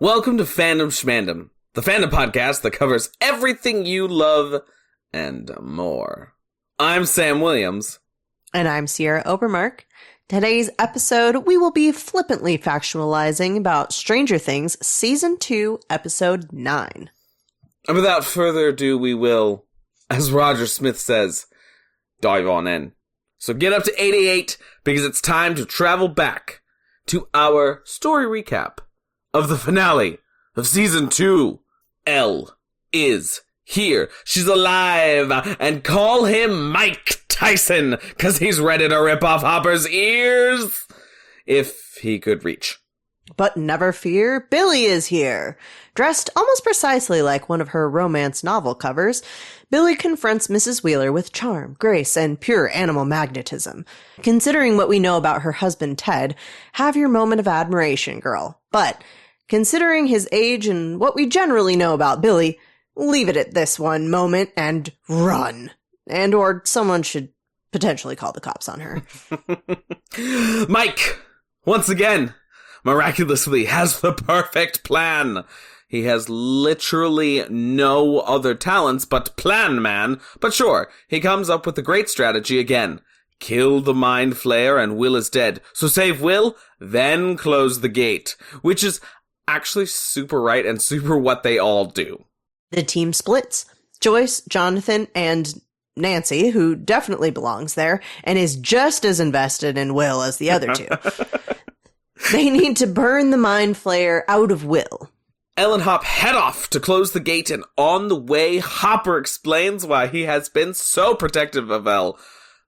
Welcome to Fandom Schmandom, the fandom podcast that covers everything you love and more. I'm Sam Williams. And I'm Sierra Obermark. Today's episode, we will be flippantly factualizing about Stranger Things Season 2, Episode 9. And without further ado, we will, as Roger Smith says, dive on in. So get up to 88, because it's time to travel back to our story recap of the finale of Season 2. Elle is here. She's alive. And call him Mike Tyson, because he's ready to rip off Hopper's ears, if he could reach. But never fear, Billy is here. Dressed almost precisely like one of her romance novel covers, Billy confronts Mrs. Wheeler with charm, grace, and pure animal magnetism. Considering what we know about her husband Ted, have your moment of admiration, girl. But considering his age and what we generally know about Billy, leave it at this one moment and run. And or someone should potentially call the cops on her. Mike, once again, miraculously has the perfect plan. He has literally no other talents but Plan Man. But sure, he comes up with a great strategy again. Kill the Mind Flayer and Will is dead. So save Will, then close the gate. Which is actually super right and super what they all do. The team splits. Joyce, Jonathan, and Nancy, who definitely belongs there and is just as invested in Will as the other two. They need to burn the Mind Flayer out of Will. Elle and Hop head off to close the gate, and on the way, Hopper explains why he has been so protective of Elle.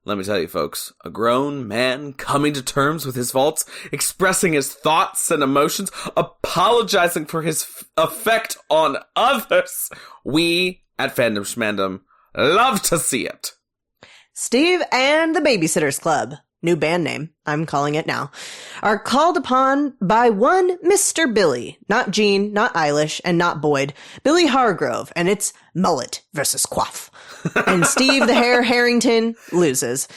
Let me tell you, folks, a grown man coming to terms with his faults, expressing his thoughts and emotions, apologizing for his effect on others. We, at Fandom Schmandom, love to see it. Steve and the Babysitters Club, new band name, I'm calling it now, are called upon by one Mr. Billy, not Gene, not Eilish, and not Boyd, Billy Hargrove, and it's mullet versus quaff. And Steve the Hare Harrington loses.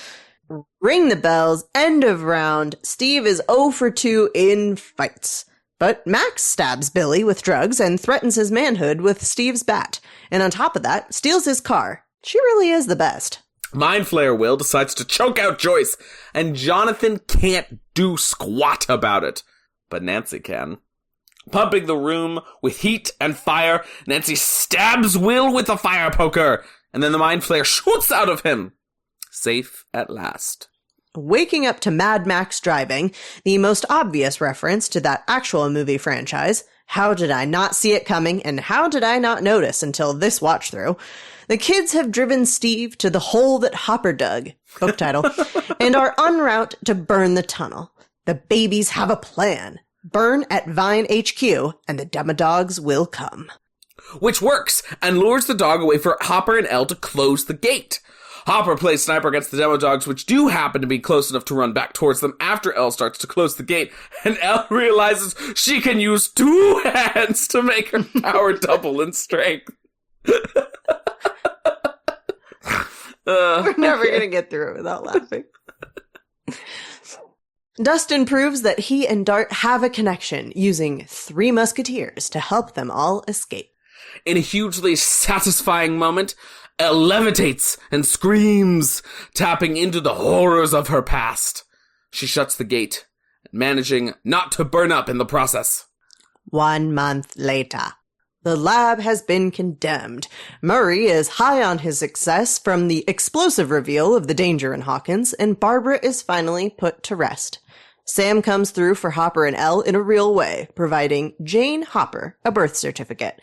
Ring the bells, end of round. Steve is 0 for 2 in fights. But Max stabs Billy with drugs and threatens his manhood with Steve's bat. And on top of that, steals his car. She really is the best. Mind Flayer Will decides to choke out Joyce, and Jonathan can't do squat about it. But Nancy can. Pumping the room with heat and fire, Nancy stabs Will with a fire poker, and then the Mind Flayer shoots out of him. Safe at last. Waking up to Mad Max driving, the most obvious reference to that actual movie franchise. How did I not see it coming, and how did I not notice until this watch through? The kids have driven Steve to the hole that Hopper dug, book title, and are en route to burn the tunnel. The babies have a plan. Burn at Vine HQ, and the Demodogs will come. Which works, and lures the dog away for Hopper and Elle to close the gate. Hopper plays sniper against the Demodogs, which do happen to be close enough to run back towards them after Elle starts to close the gate, and Elle realizes she can use 2 hands to make her power double in strength. We're never going to get through it without laughing. Dustin proves that he and Dart have a connection, using 3 musketeers to help them all escape. In a hugely satisfying moment, Elle levitates and screams, tapping into the horrors of her past. She shuts the gate, managing not to burn up in the process. 1 month later. The lab has been condemned. Murray is high on his success from the explosive reveal of the danger in Hawkins, and Barbara is finally put to rest. Sam comes through for Hopper and Elle in a real way, providing Jane Hopper a birth certificate.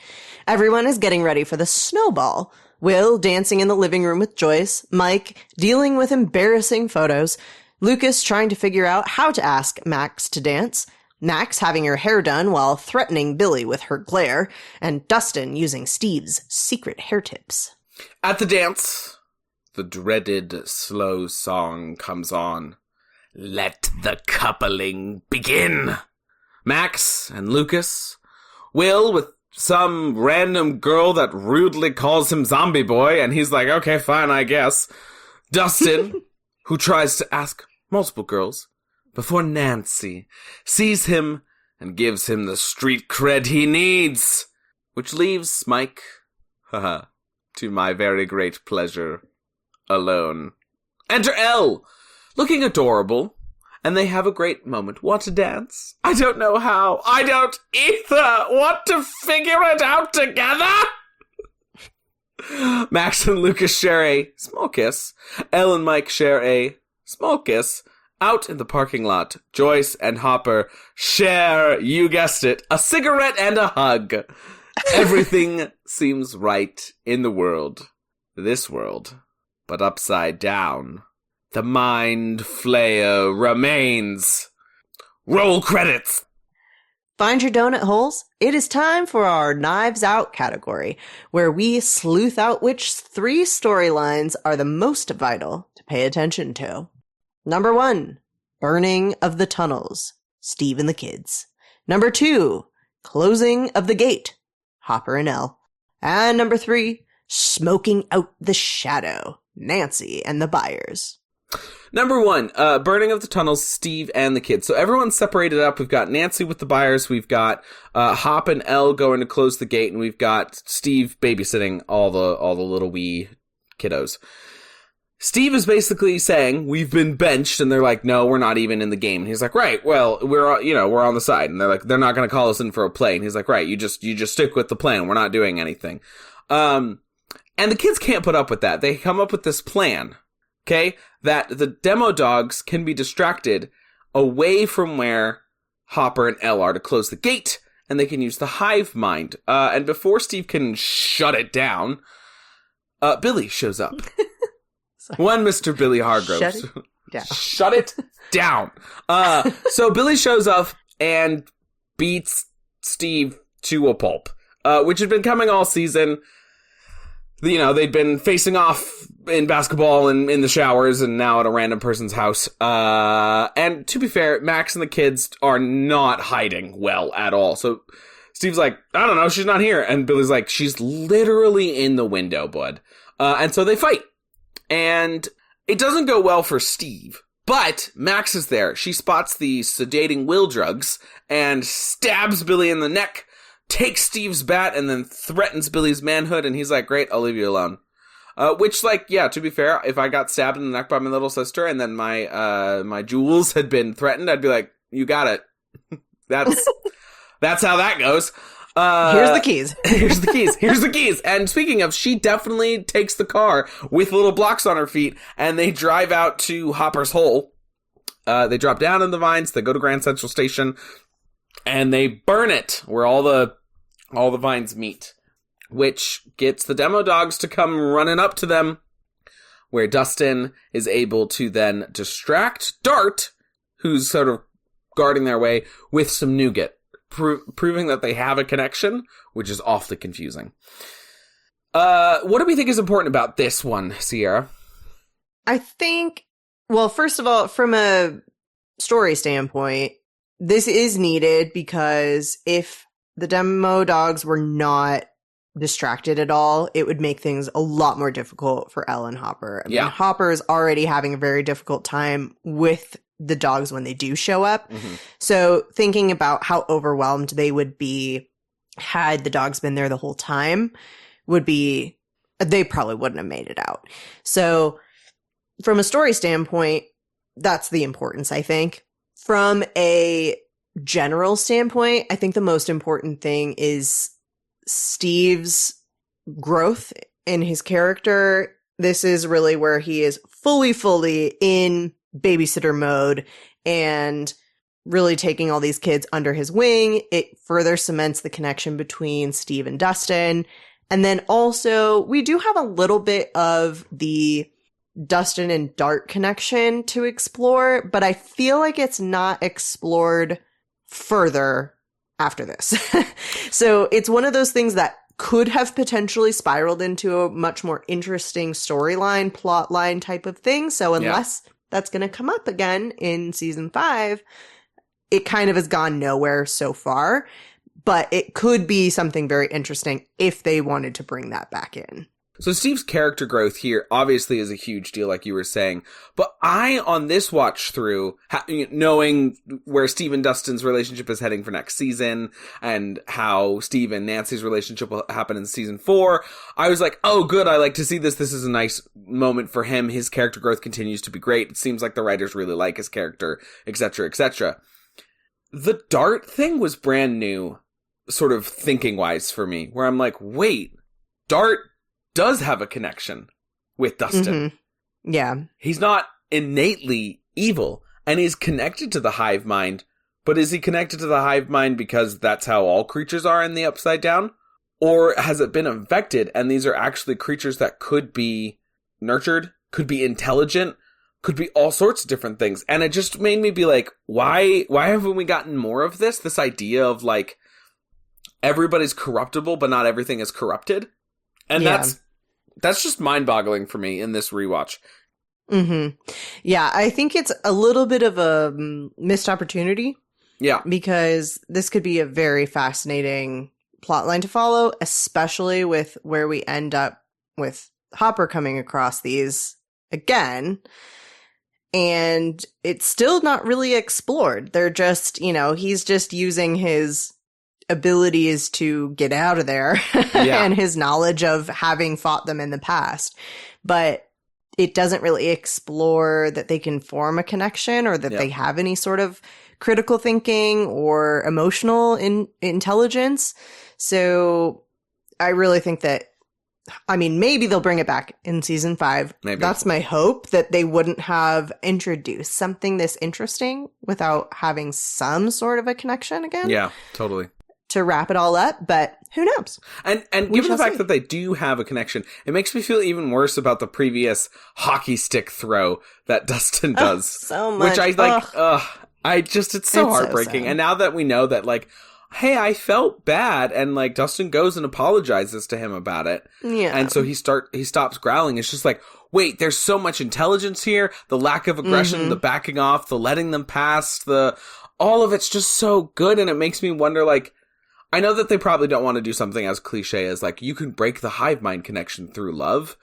Everyone is getting ready for the snowball. Will dancing in the living room with Joyce, Mike dealing with embarrassing photos, Lucas trying to figure out how to ask Max to dance, Max having her hair done while threatening Billy with her glare, and Dustin using Steve's secret hair tips. At the dance, the dreaded slow song comes on. Let the coupling begin. Max and Lucas, Will with some random girl that rudely calls him Zombie Boy, and he's like, okay, fine, I guess. Dustin, who tries to ask multiple girls before Nancy sees him and gives him the street cred he needs. Which leaves Mike, to my very great pleasure, alone. Enter Elle, looking adorable, and they have a great moment. Want to dance? I don't know how. I don't either. Want to figure it out together? Max and Lucas share a small kiss. Elle and Mike share a small kiss. Out in the parking lot, Joyce and Hopper share, you guessed it, a cigarette and a hug. Everything seems right in the world. This world. But upside down. The Mind Flayer remains. Roll credits! Find your donut holes. It is time for our Knives Out category, where we sleuth out which 3 storylines are the most vital to pay attention to. Number 1, Burning of the Tunnels, Steve and the Kids. Number 2, Closing of the Gate, Hopper and Elle. And number 3, Smoking Out the Shadow, Nancy and the Byers. Number 1, Burning of the Tunnels, Steve and the Kids. So everyone's separated up. We've got Nancy with the Byers. We've got Hop and Elle going to close the gate, and we've got Steve babysitting all the little wee kiddos. Steve is basically saying, we've been benched, and they're like, no, we're not even in the game. And he's like, right, well, we're on the side. And they're like, they're not going to call us in for a play. And he's like, right, you just stick with the plan. We're not doing anything. And the kids can't put up with that. They come up with this plan, okay, that the demo dogs can be distracted away from where Hopper and Elle are to close the gate, and they can use the hive mind. And before Steve can shut it down, Billy shows up. One Mr. Billy Hargrove. Shut it down. So Billy shows up and beats Steve to a pulp, which had been coming all season. You know, they'd been facing off in basketball and in the showers, and now at a random person's house. And to be fair, Max and the kids are not hiding well at all. So Steve's like, I don't know, she's not here. And Billy's like, she's literally in the window, bud. And so they fight. And it doesn't go well for Steve. But Max is there. She spots the sedating will drugs and stabs Billy in the neck, takes Steve's bat, and then threatens Billy's manhood. And he's like, great, I'll leave you alone. Which, like, yeah, to be fair, if I got stabbed in the neck by my little sister and then my jewels had been threatened, I'd be like, you got it. That's how that goes. Here's the keys. Here's the keys. And speaking of, she definitely takes the car with little blocks on her feet, and they drive out to Hopper's Hole. They drop down in the vines, they go to Grand Central Station, and they burn it where all the vines meet, which gets the demo dogs to come running up to them, where Dustin is able to then distract Dart, who's sort of guarding their way, with some nougat. Proving that they have a connection, which is awfully confusing. What do we think is important about this one, Sierra? I think, well, first of all, from a story standpoint, this is needed because if the demo dogs were not distracted at all, it would make things a lot more difficult for Elle and Hopper. I mean, Hopper is already having a very difficult time with the dogs when they do show up. Mm-hmm. So thinking about how overwhelmed they would be had the dogs been there the whole time would be, they probably wouldn't have made it out. So from a story standpoint, that's the importance, I think. From a general standpoint, I think the most important thing is Steve's growth in his character. This is really where he is fully in babysitter mode and really taking all these kids under his wing. It further cements the connection between Steve and Dustin. And then also we do have a little bit of the Dustin and Dart connection to explore, but I feel like it's not explored further after this. So it's one of those things that could have potentially spiraled into a much more interesting storyline, plot line type of thing. So unless that's going to come up again in season 5, it kind of has gone nowhere so far, but it could be something very interesting if they wanted to bring that back in. So Steve's character growth here obviously is a huge deal, like you were saying. But on this watch through, knowing where Steve and Dustin's relationship is heading for next season, and how Steve and Nancy's relationship will happen in season 4, I was like, oh, good, I like to see this. This is a nice moment for him. His character growth continues to be great. It seems like the writers really like his character, etc., etc. The Dart thing was brand new, sort of thinking-wise for me, where I'm like, wait, Dart does have a connection with Dustin. Mm-hmm. Yeah. He's not innately evil, and he's connected to the hive mind, but is he connected to the hive mind because that's how all creatures are in the Upside Down? Or has it been infected, and these are actually creatures that could be nurtured, could be intelligent, could be all sorts of different things? And it just made me be like, why haven't we gotten more of this? This idea of, like, everybody's corruptible, but not everything is corrupted? And that's just mind-boggling for me in this rewatch. Mm-hmm. Yeah, I think it's a little bit of a missed opportunity. Yeah. Because this could be a very fascinating plotline to follow, especially with where we end up with Hopper coming across these again. And it's still not really explored. They're just, he's just using his abilities to get out of there and his knowledge of having fought them in the past. But it doesn't really explore that they can form a connection or that they have any sort of critical thinking or emotional intelligence. So I really think that, maybe they'll bring it back in season 5. Maybe. That's my hope, that they wouldn't have introduced something this interesting without having some sort of a connection again. Yeah, totally. To wrap it all up, but who knows? And given the fact that they do have a connection, it makes me feel even worse about the previous hockey stick throw that Dustin does. So much. Which I like, it's so heartbreaking. So and now that we know that, like, hey, I felt bad, and, like, Dustin goes and apologizes to him about it. Yeah. And so he stops growling. It's just like, wait, there's so much intelligence here, the lack of aggression, the backing off, the letting them pass, all of it's just so good, and it makes me wonder, like, I know that they probably don't want to do something as cliche as, like, you can break the hive mind connection through love,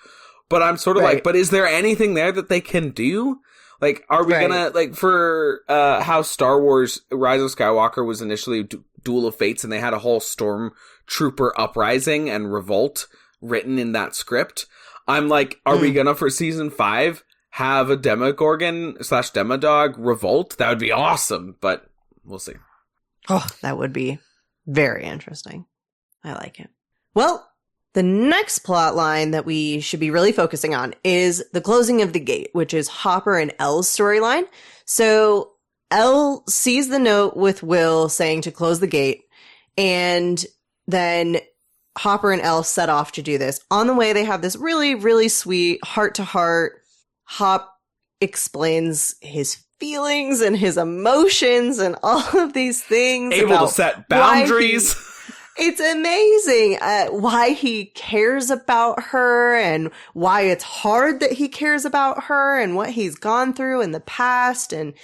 but I'm sort of like, but is there anything there that they can do? Like, are we gonna, like, for how Star Wars Rise of Skywalker was initially Duel of Fates, and they had a whole Stormtrooper uprising and revolt written in that script, I'm like, are we gonna, for season 5, have a Demogorgon / Demodog revolt? That would be awesome, but we'll see. Oh, that would be very interesting. I like it. Well, the next plot line that we should be really focusing on is the closing of the gate, which is Hopper and Elle's storyline. So Elle sees the note with Will saying to close the gate, and then Hopper and Elle set off to do this. On the way, they have this really, really sweet heart-to-heart. Hop explains his feelings and his emotions and all of these things. Able to set boundaries. It's amazing why he cares about her and why it's hard that he cares about her and what he's gone through in the past and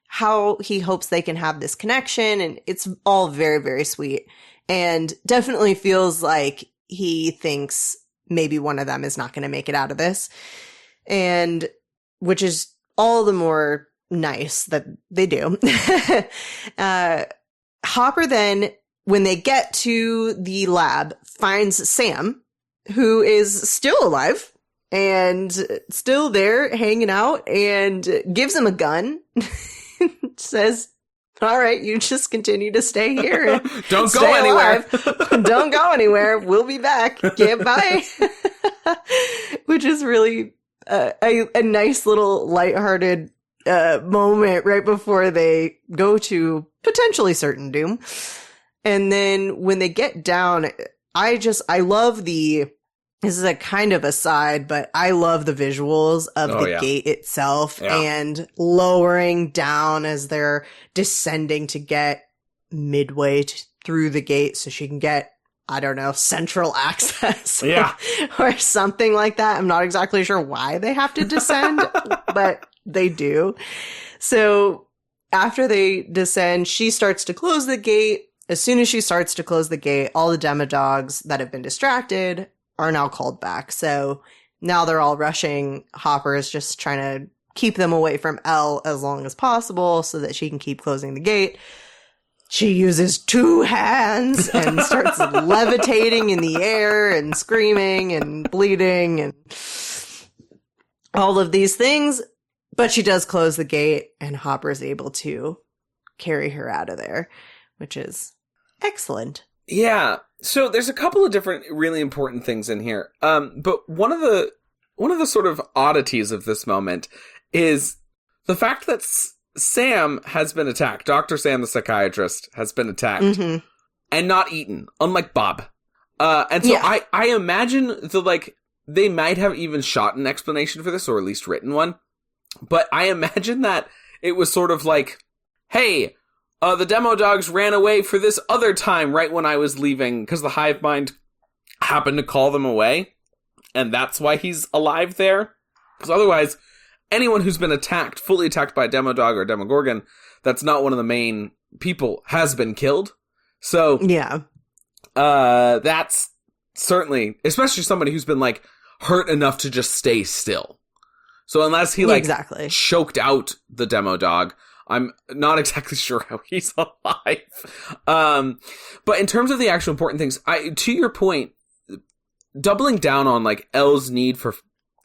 how he hopes they can have this connection. And it's all very, very sweet, and definitely feels like he thinks maybe one of them is not going to make it out of this, and which is all the more nice that they do. Hopper then, when they get to the lab, finds Sam, who is still alive and still there hanging out, and gives him a gun. Says, all right, you just continue to stay here. And Don't go anywhere. Don't go anywhere. We'll be back. Okay, bye. Which is really a nice little lighthearted moment right before they go to potentially certain doom. And then when they get down, I love this is a kind of aside, but I love the visuals of the gate itself and lowering down as they're descending to get midway through the gate so she can get, I don't know, central access. Yeah. or something like that. I'm not exactly sure why they have to descend, but they do. So after they descend, she starts to close the gate. As soon as she starts to close the gate, all the Demodogs that have been distracted are now called back. So now they're all rushing. Hopper is just trying to keep them away from Elle as long as possible so that she can keep closing the gate. She uses 2 hands and starts levitating in the air and screaming and bleeding and all of these things. But she does close the gate, and Hopper is able to carry her out of there, which is excellent. Yeah. So there's a couple of different really important things in here. But one of the sort of oddities of this moment is the fact that Sam has been attacked. Dr. Sam, the psychiatrist, has been attacked and not eaten, unlike Bob. And so I imagine they might have even shot an explanation for this, or at least written one. But I imagine that it was sort of like, hey, the demo dogs ran away for this other time right when I was leaving because the hive mind happened to call them away. And that's why he's alive there. Because otherwise, anyone who's been attacked, fully attacked by a demo dog or a demogorgon, that's not one of the main people, has been killed. So, yeah, that's certainly, especially somebody who's been hurt enough to just stay still. So unless he exactly choked out the demo dog, I'm not exactly sure how he's alive. But in terms of the actual important things, to your point, doubling down on Elle's need for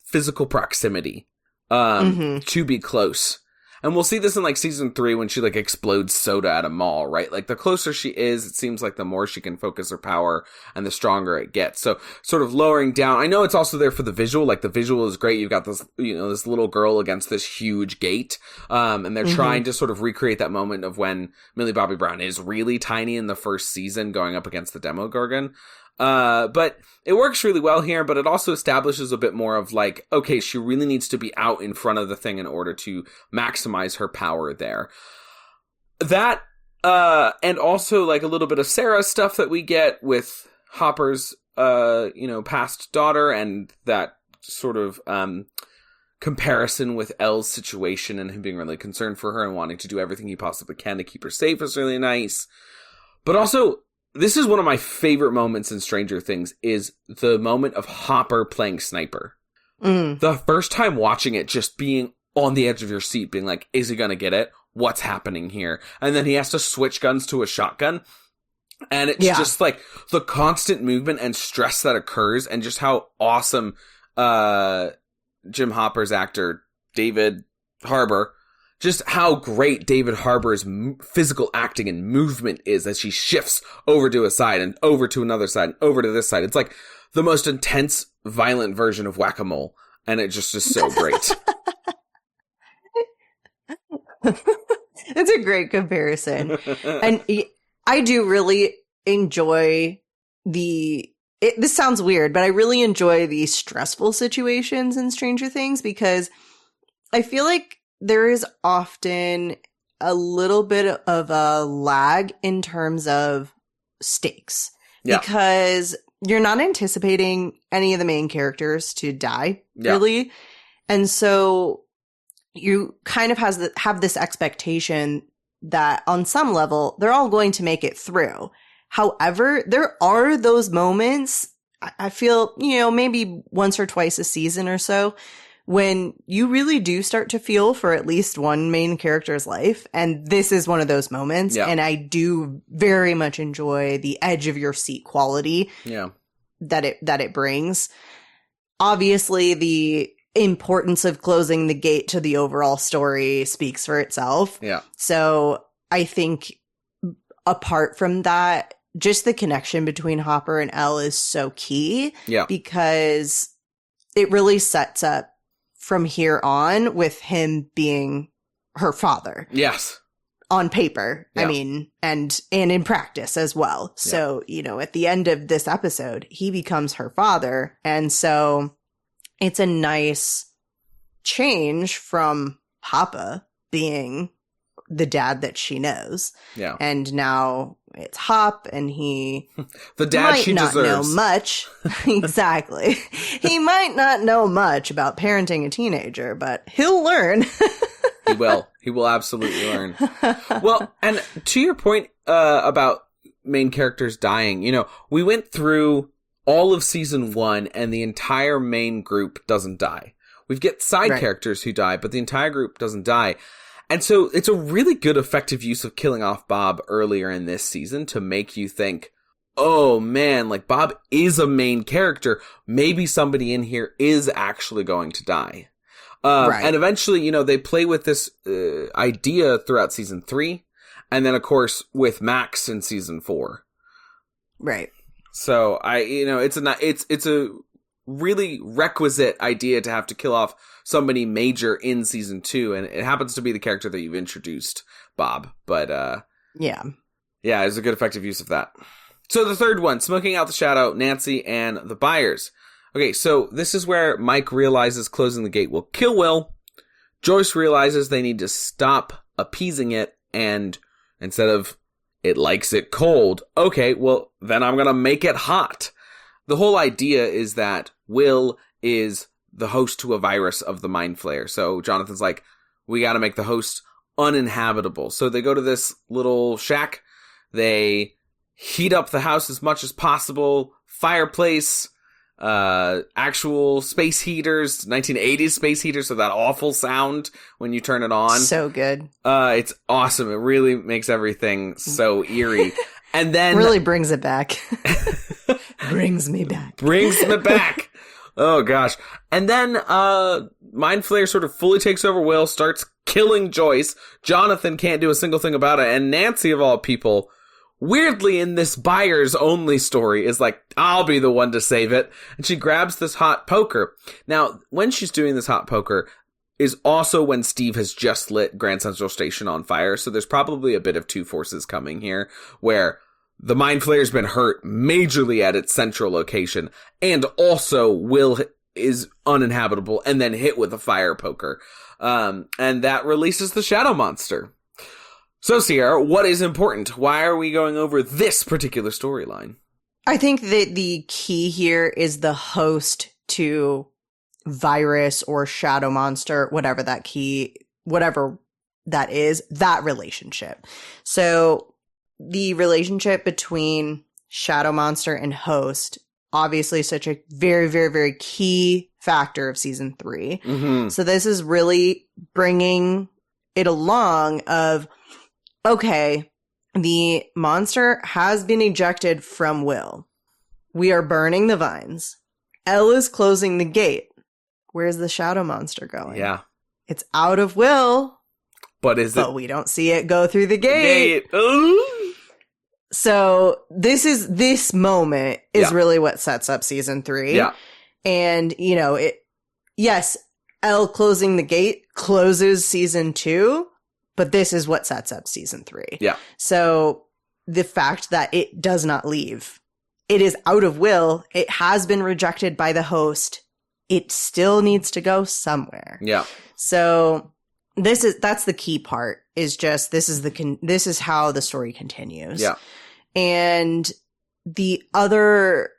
physical proximity, to be close. And we'll see this in season 3 when she explodes soda at a mall, right? The closer she is, it seems like the more she can focus her power and the stronger it gets. So sort of lowering down. I know it's also there for the visual. The visual is great. You've got this, this little girl against this huge gate. And they're trying to sort of recreate that moment of when Millie Bobby Brown is really tiny in the first season going up against the Demogorgon. But it works really well here, but it also establishes a bit more of okay, she really needs to be out in front of the thing in order to maximize her power there. That, and also a little bit of Sarah stuff that we get with Hopper's, past daughter, and that sort of, comparison with Elle's situation and him being really concerned for her and wanting to do everything he possibly can to keep her safe is really nice. But also, this is one of my favorite moments in Stranger Things, is the moment of Hopper playing sniper. The first time watching it, just being on the edge of your seat, being is he gonna get it? What's happening here? And then he has to switch guns to a shotgun. And it's just the constant movement and stress that occurs, and just how awesome Jim Hopper's actor, David Harbour, just how great David Harbour's physical acting and movement is as she shifts over to a side and over to another side and over to this side. It's the most intense, violent version of Whack-A-Mole, and it just is so great. It's a great comparison. And I do really enjoy this sounds weird, but I really enjoy the stressful situations in Stranger Things, because I feel like there is often a little bit of a lag in terms of stakes. Yeah. Because you're not anticipating any of the main characters to die, really. And so you kind of have this expectation that on some level, they're all going to make it through. However, there are those moments, I feel, maybe once or twice a season or so, when you really do start to feel for at least one main character's life. And this is one of those moments. Yeah. And I do very much enjoy the edge of your seat quality that it brings. Obviously, the importance of closing the gate to the overall story speaks for itself. Yeah. So I think apart from that, just the connection between Hopper and Elle is so key. Yeah. Because it really sets up from here on with him being her father. Yes. On paper. Yeah. I mean, and in practice as well. So, at the end of this episode, he becomes her father. And so it's a nice change from Papa being the dad that she knows. Yeah. And now it's Hop, and he the dad might she not deserves. know much. Exactly. He might not know much about parenting a teenager, but he'll learn. He will. He will absolutely learn. Well, and to your point about main characters dying, we went through all of season 1 and the entire main group doesn't die. We get side characters who die, but the entire group doesn't die. And so it's a really good effective use of killing off Bob earlier in this season to make you think, oh man, like Bob is a main character. Maybe somebody in here is actually going to die. And eventually, you know, they play with this idea throughout season 3. And then, of course, with Max in season 4. Right. So it's a really requisite idea to have to kill off somebody major in season 2, and it happens to be the character that you've introduced, Bob. But yeah, it's a good effective use of that. So the third one, smoking out the shadow, Nancy and the Byers. Okay, so this is where Mike realizes closing the gate will kill Will. Joyce realizes they need to stop appeasing it, and instead of it likes it cold, okay, well, then I'm gonna make it hot. The whole idea is that Will is the host to a virus of the Mind Flayer. So Jonathan's like, we gotta make the host uninhabitable. So they go to this little shack. They heat up the house as much as possible. Fireplace, actual space heaters, 1980s space heaters, so that awful sound when you turn it on. So good. It's awesome. It really makes everything so eerie. And then really brings it back. Brings me back. Brings me back. Oh gosh. And then Mind Flayer sort of fully takes over Will, starts killing Joyce. Jonathan can't do a single thing about it, and Nancy, of all people, weirdly in this Byers only story, is like, I'll be the one to save it. And she grabs this hot poker. Now, when she's doing this hot poker is also when Steve has just lit Grand Central Station on fire. So there's probably a bit of two forces coming here, where the Mind Flayer's been hurt majorly at its central location, and also Will is uninhabitable and then hit with a fire poker. And that releases the Shadow Monster. So, Sierra, what is important? Why are we going over this particular storyline? I think that the key here is the host to virus or Shadow Monster, whatever that is, that relationship. So the relationship between Shadow Monster and host, obviously such a very, very, very key factor of season 3. Mm-hmm. So this is really bringing it along of, okay, the monster has been ejected from Will. We are burning the vines. Elle is closing the gate. Where's the Shadow Monster going? Yeah. It's out of Will. But we don't see it go through the gate. So this moment is really what sets up season 3. Yeah. And, you know, yes, Elle closing the gate closes season 2, but this is what sets up season 3. Yeah. So the fact that it does not leave, it is out of Will, it has been rejected by the host, it still needs to go somewhere. Yeah. So that's the key part, is just this is how the story continues. Yeah. And the other,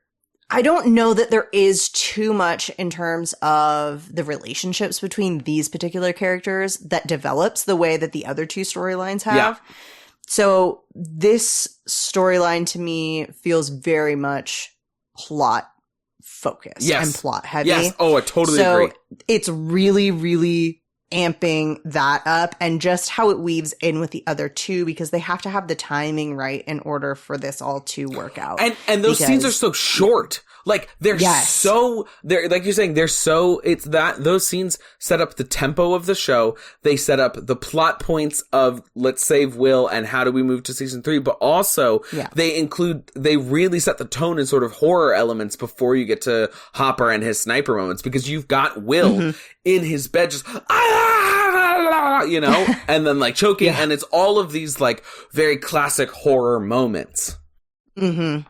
I don't know that there is too much in terms of the relationships between these particular characters that develops the way that the other two storylines have. Yeah. So this storyline to me feels very much plot focused and plot heavy. Yes. Oh, I totally agree. So it's really, really amping that up, and just how it weaves in with the other two, because they have to have the timing right in order for this all to work out. And those scenes are so short. Like they're like you're saying, those scenes set up the tempo of the show. They set up the plot points of let's save Will and how do we move to season 3, but also they really set the tone and sort of horror elements before you get to Hopper and his sniper moments, because you've got Will in his bed just you know, and then like choking, and it's all of these like very classic horror moments. Mm-hmm.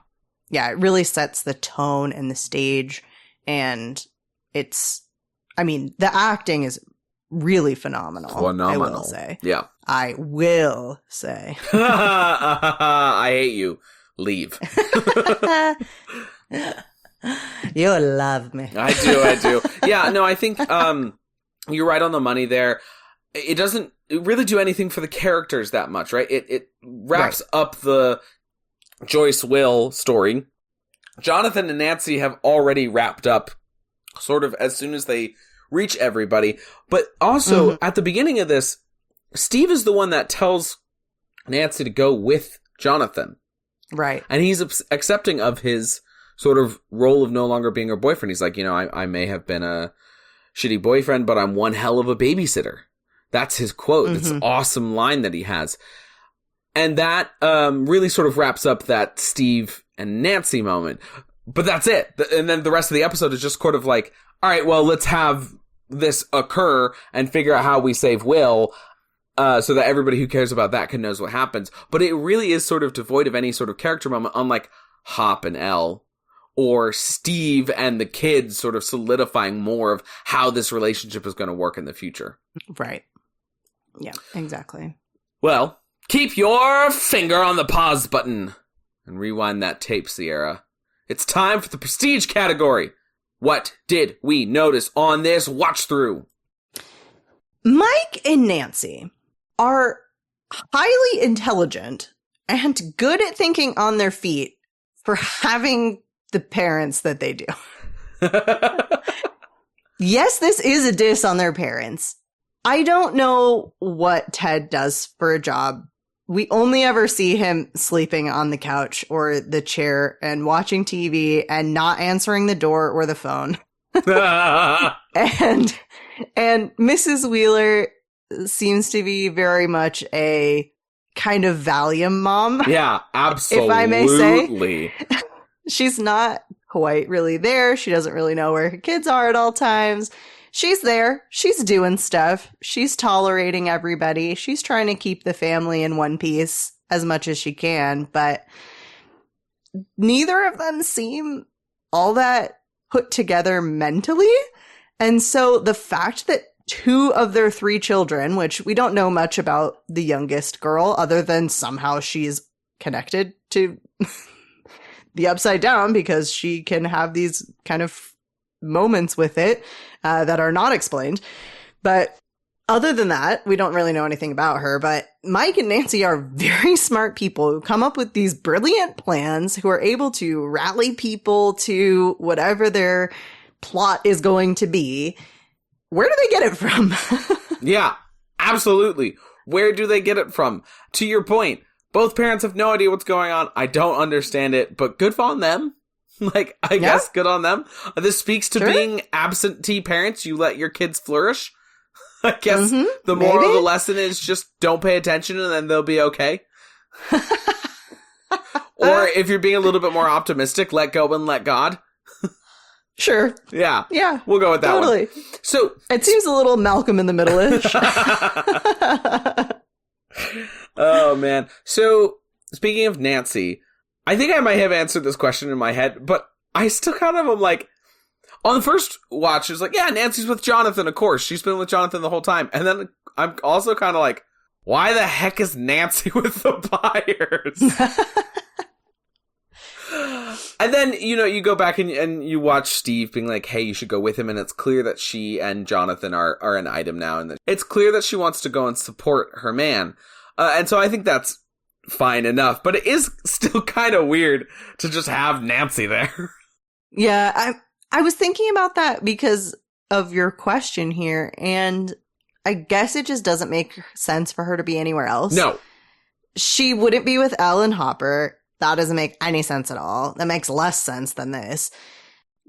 Yeah, it really sets the tone and the stage, and the acting is really phenomenal. I will say. Yeah. I will say. I hate you. Leave. You love me. I do. Yeah, no, I think you're right on the money there. It doesn't really do anything for the characters that much, right? It wraps up the Joyce Will story, Jonathan and Nancy have already wrapped up sort of as soon as they reach everybody. But also, at the beginning of this, Steve is the one that tells Nancy to go with Jonathan. Right. And he's accepting of his sort of role of no longer being her boyfriend. He's like, I may have been a shitty boyfriend, but I'm one hell of a babysitter. That's his quote. It's an awesome line that he has. And that really sort of wraps up that Steve and Nancy moment. But that's it. And then the rest of the episode is just sort of like, all right, well, let's have this occur and figure out how we save Will so that everybody who cares about that knows what happens. But it really is sort of devoid of any sort of character moment, unlike Hop and Elle, or Steve and the kids sort of solidifying more of how this relationship is going to work in the future. Right. Yeah, exactly. Well, keep your finger on the pause button and rewind that tape, Sierra. It's time for the prestige category. What did we notice on this watch through? Mike and Nancy are highly intelligent and good at thinking on their feet for having the parents that they do. Yes, this is a diss on their parents. I don't know what Ted does for a job. We only ever see him sleeping on the couch or the chair and watching TV and not answering the door or the phone. and Mrs. Wheeler seems to be very much a kind of Valium mom. Yeah, absolutely. If I may say. She's not quite really there. She doesn't really know where her kids are at all times. She's there. She's doing stuff. She's tolerating everybody. She's trying to keep the family in one piece as much as she can, but neither of them seem all that put together mentally. And so the fact that 2 of their 3 children, which we don't know much about the youngest girl other than somehow she's connected to the Upside Down because she can have these kind of moments with it that are not explained. But other than that, we don't really know anything about her. But Mike and Nancy are very smart people who come up with these brilliant plans, who are able to rally people to whatever their plot is going to be. Where do they get it from? Yeah, absolutely. Where do they get it from? To your point, both parents have no idea what's going on. I don't understand it, but good on them. Like, I guess good on them. This speaks to being absentee parents. You let your kids flourish. I guess the moral of the lesson is just don't pay attention and then they'll be okay. Or if you're being a little bit more optimistic, let go and let God. Sure. Yeah. Yeah. We'll go with that one. So it seems a little Malcolm in the Middle-ish. Oh, man. So speaking of Nancy, I think I might have answered this question in my head, but I still kind of am like, on the first watch, it's like, yeah, Nancy's with Jonathan, of course. She's been with Jonathan the whole time. And then I'm also kind of like, why the heck is Nancy with the Byers? And then, you go back and you watch Steve being like, hey, you should go with him. And it's clear that she and Jonathan are an item now. And it's clear that she wants to go and support her man. And so I think that's fine enough. But it is still kind of weird to just have Nancy there. Yeah, I was thinking about that because of your question here. And I guess it just doesn't make sense for her to be anywhere else. No. She wouldn't be with Elle and Hopper. That doesn't make any sense at all. That makes less sense than this.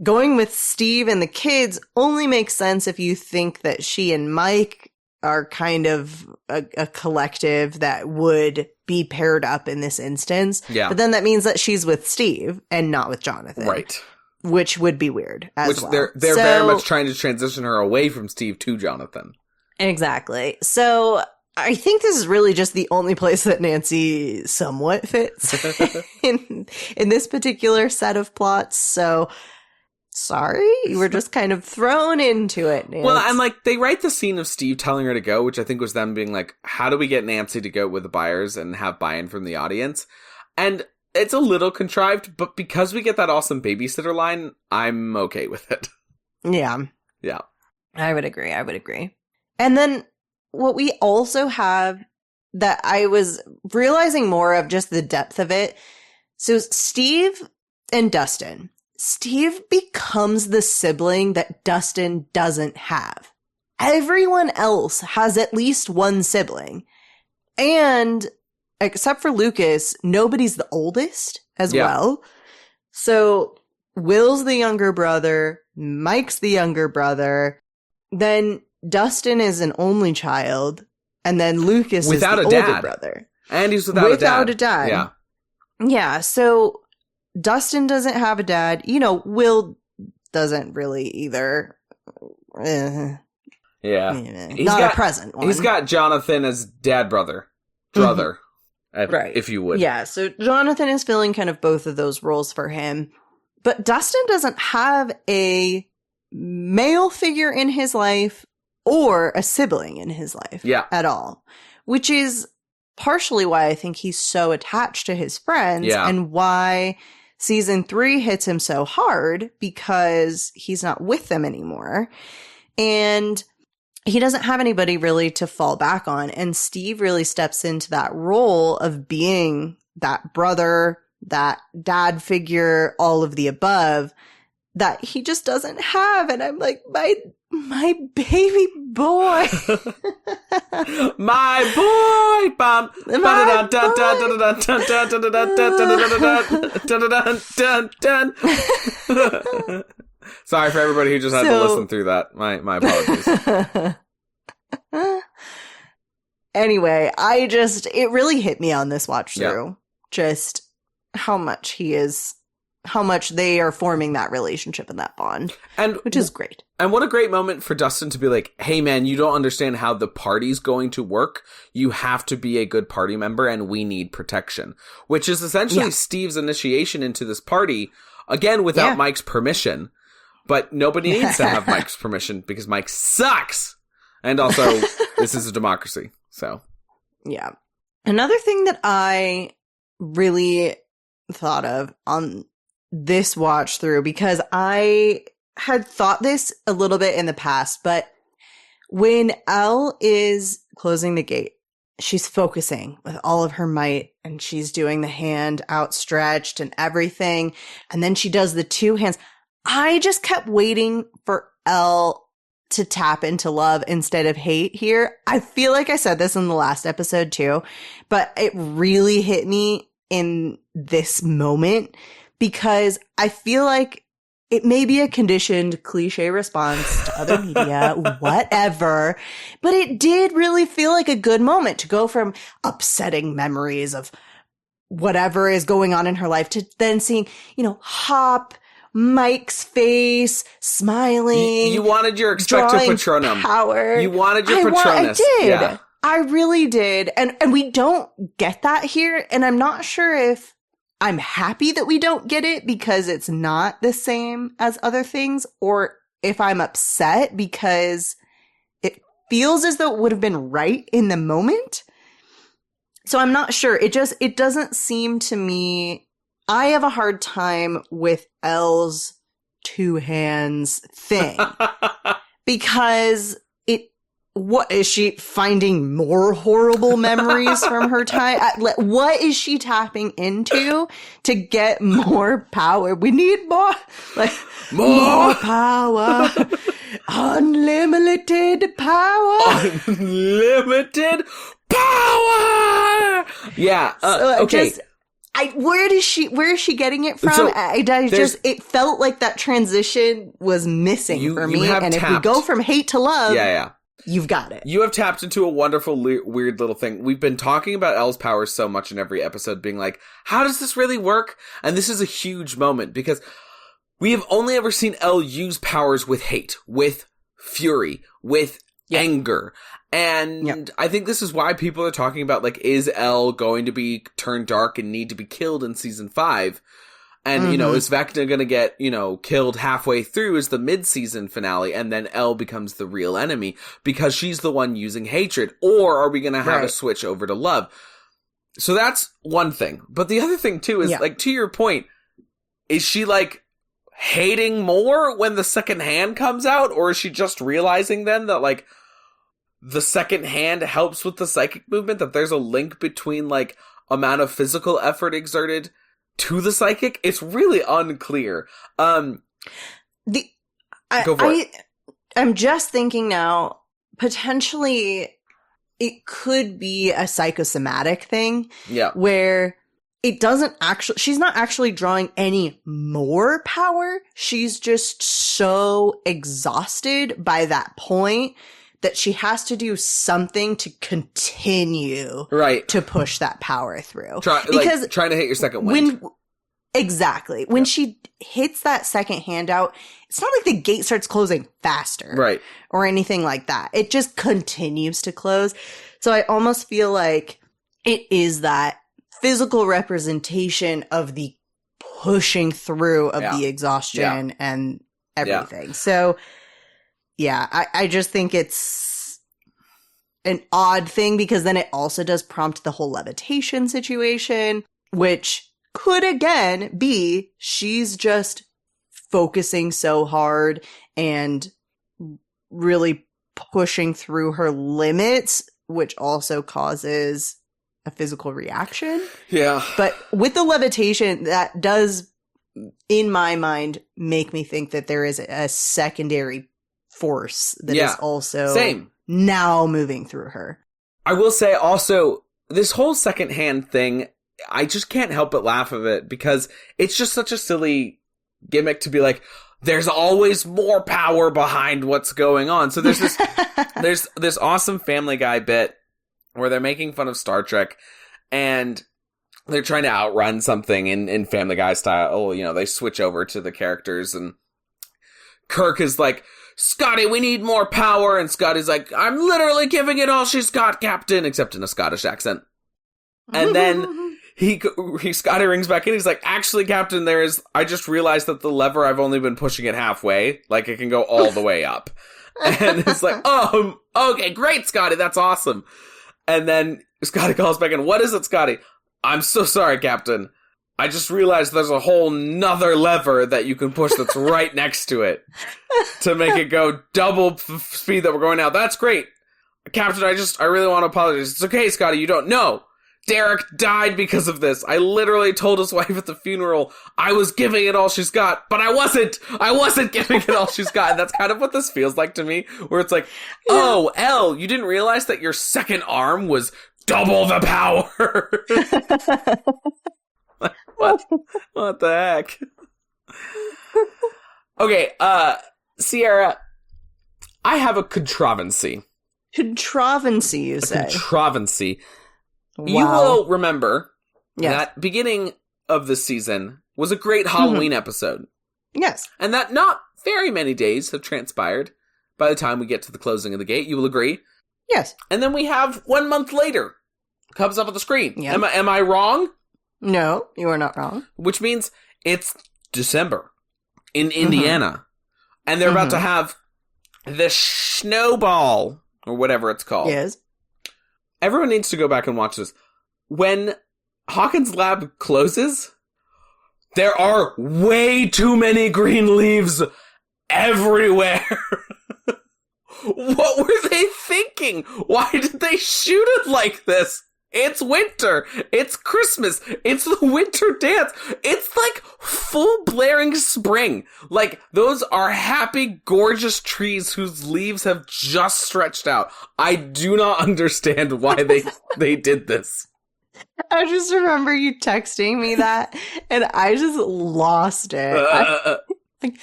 Going with Steve and the kids only makes sense if you think that she and Mike are kind of a collective that would be paired up in this instance. Yeah. But then that means that she's with Steve and not with Jonathan. Right. Which would be weird as well. They're very much trying to transition her away from Steve to Jonathan. Exactly. So I think this is really just the only place that Nancy somewhat fits in this particular set of plots. So sorry, you were just kind of thrown into it, Nancy. Well, and like they write the scene of Steve telling her to go, which I think was them being like, how do we get Nancy to go with the Byers and have buy-in from the audience? And it's a little contrived, but because we get that awesome babysitter line, I'm okay with it. Yeah. Yeah. I would agree. And then what we also have that I was realizing more of just the depth of it. So Steve and Dustin. Steve becomes the sibling that Dustin doesn't have. Everyone else has at least one sibling. And except for Lucas, nobody's the oldest as well. So Will's the younger brother, Mike's the younger brother, then Dustin is an only child, and then Lucas without is the a older dad. brother. And he's without a dad. Yeah. Yeah, so Dustin doesn't have a dad. You know, Will doesn't really either. Yeah. Not a present one. He's got Jonathan as dad brother. Druther. Right. If you would. Yeah, so Jonathan is filling kind of both of those roles for him. But Dustin doesn't have a male figure in his life or a sibling in his life at all, which is partially why I think he's so attached to his friends and why season 3 hits him so hard, because he's not with them anymore. And he doesn't have anybody really to fall back on. And Steve really steps into that role of being that brother, that dad figure, all of the above that he just doesn't have. And I'm like, my baby boy. My boy. Bum. Sorry for everybody who just had to listen through that. My apologies. Anyway, it really hit me on this watch through. Just how much they are forming that relationship and that bond, which is great. And what a great moment for Dustin to be like, hey man, you don't understand how the party's going to work. You have to be a good party member and we need protection, which is essentially Steve's initiation into this party, again, without Mike's permission. But nobody needs to have Mike's permission because Mike sucks. And also, this is a democracy. So, yeah. Another thing that I really thought of on this watch through, because I had thought this a little bit in the past, but when Elle is closing the gate, she's focusing with all of her might and she's doing the hand outstretched and everything. And then she does the two hands. I just kept waiting for Elle to tap into love instead of hate here. I feel like I said this in the last episode too, but it really hit me in this moment because I feel like it may be a conditioned cliche response to other media, whatever, but it did really feel like a good moment to go from upsetting memories of whatever is going on in her life to then seeing, Hop, Mike's face, smiling. You wanted your expecto patronum. Power. You wanted your Patronus. I did. Yeah. I really did. And we don't get that here. And I'm not sure if I'm happy that we don't get it because it's not the same as other things, or if I'm upset because it feels as though it would have been right in the moment. So I'm not sure. It doesn't seem to me. I have a hard time with Elle's two hands thing because what is she finding more horrible memories from her time? What is she tapping into to get more power? We need more power, unlimited power, unlimited power. Yeah. Okay. Where is she getting it from? So, it felt like that transition was missing for me. And if we go from hate to love, you've got it. You have tapped into a wonderful, weird little thing. We've been talking about Elle's powers so much in every episode, being like, how does this really work? And this is a huge moment because we have only ever seen Elle use powers with hate, with fury, with anger. And I think this is why people are talking about, like, is Elle going to be turned dark and need to be killed in season 5? And, is Vecna going to get, killed halfway through as the mid-season finale, and then Elle becomes the real enemy because she's the one using hatred? Or are we going to have a switch over to love? So that's one thing. But the other thing, too, is, like, to your point, is she, like, hating more when the second hand comes out? Or is she just realizing then that, like, the second hand helps with the psychic movement, that there's a link between, like, amount of physical effort exerted to the psychic? It's really unclear. Go for it. I'm just thinking now, potentially it could be a psychosomatic thing. Yeah. Where it doesn't actually, she's not actually drawing any more power. She's just so exhausted by that point that she has to do something to continue to push that power through. Because trying to hit your second wind. When she hits that second handout, it's not like the gate starts closing faster. Right. Or anything like that. It just continues to close. So I almost feel like it is that physical representation of the pushing through of the exhaustion and everything. So, I just think it's an odd thing because then it also does prompt the whole levitation situation, which could again be she's just focusing so hard and really pushing through her limits, which also causes a physical reaction. Yeah. But with the levitation, that does, in my mind, make me think that there is a secondary force that is also now moving through her. I will say also, this whole secondhand thing, I just can't help but laugh at it because it's just such a silly gimmick to be like, there's always more power behind what's going on. So there's this, there's this awesome Family Guy bit where they're making fun of Star Trek and they're trying to outrun something in Family Guy style. Oh, you know, they switch over to the characters and Kirk is like, Scotty, we need more power. And Scotty's like, I'm literally giving it all she's got, Captain, except in a Scottish accent. And then Scotty rings back in. He's like, actually, Captain, I just realized that the lever, I've only been pushing it halfway. Like, it can go all the way up. And it's like, oh, okay, great, Scotty. That's awesome. And then Scotty calls back in. What is it, Scotty? I'm so sorry, Captain. I just realized there's a whole nother lever that you can push that's right next to it to make it go double speed that we're going now. That's great. Captain, I really want to apologize. It's okay, Scotty. You don't know. Derek died because of this. I literally told his wife at the funeral I was giving it all she's got, but I wasn't. I wasn't giving it all she's got. And that's kind of what this feels like to me, where it's like, oh, Elle, you didn't realize that your second arm was double the power. What the heck? Okay, Sierra, I have a controversy. Controversy, you say? Controversy. Wow. You will remember that beginning of the season was a great Halloween episode. Yes. And that not very many days have transpired by the time we get to the closing of the gate. You will agree? Yes. And then we have 1 month later. Comes up on the screen. Yep. Am I wrong? No, you are not wrong. Which means it's December in Indiana. And they're about to have the Snowball, or whatever it's called. Yes. Everyone needs to go back and watch this. When Hawkins' lab closes, there are way too many green leaves everywhere. What were they thinking? Why did they shoot it like this? It's winter. It's Christmas. It's the winter dance. It's like full blaring spring. Like, those are happy, gorgeous trees whose leaves have just stretched out. I do not understand why they did this. I just remember you texting me that, and I just lost it. Like,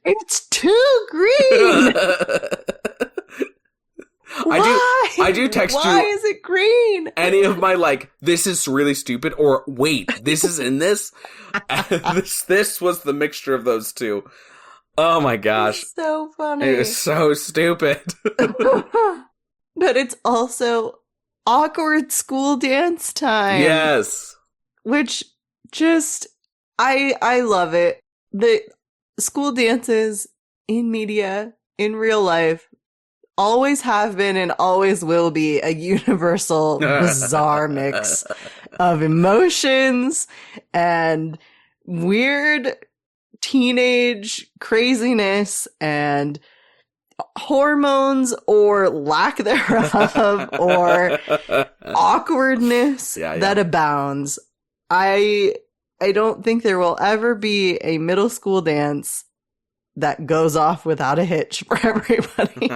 it's too green. I do text you. Why is it green? Any of my, like, this is really stupid, or wait, this is in this? This was the mixture of those two. Oh my gosh. It's so funny. It is so stupid. But it's also awkward school dance time. Yes. Which just, I love it. The school dances in media, in real life, always have been and always will be a universal bizarre mix of emotions and weird teenage craziness and hormones or lack thereof or awkwardness that abounds. I I don't think there will ever be a middle school dance that goes off without a hitch for everybody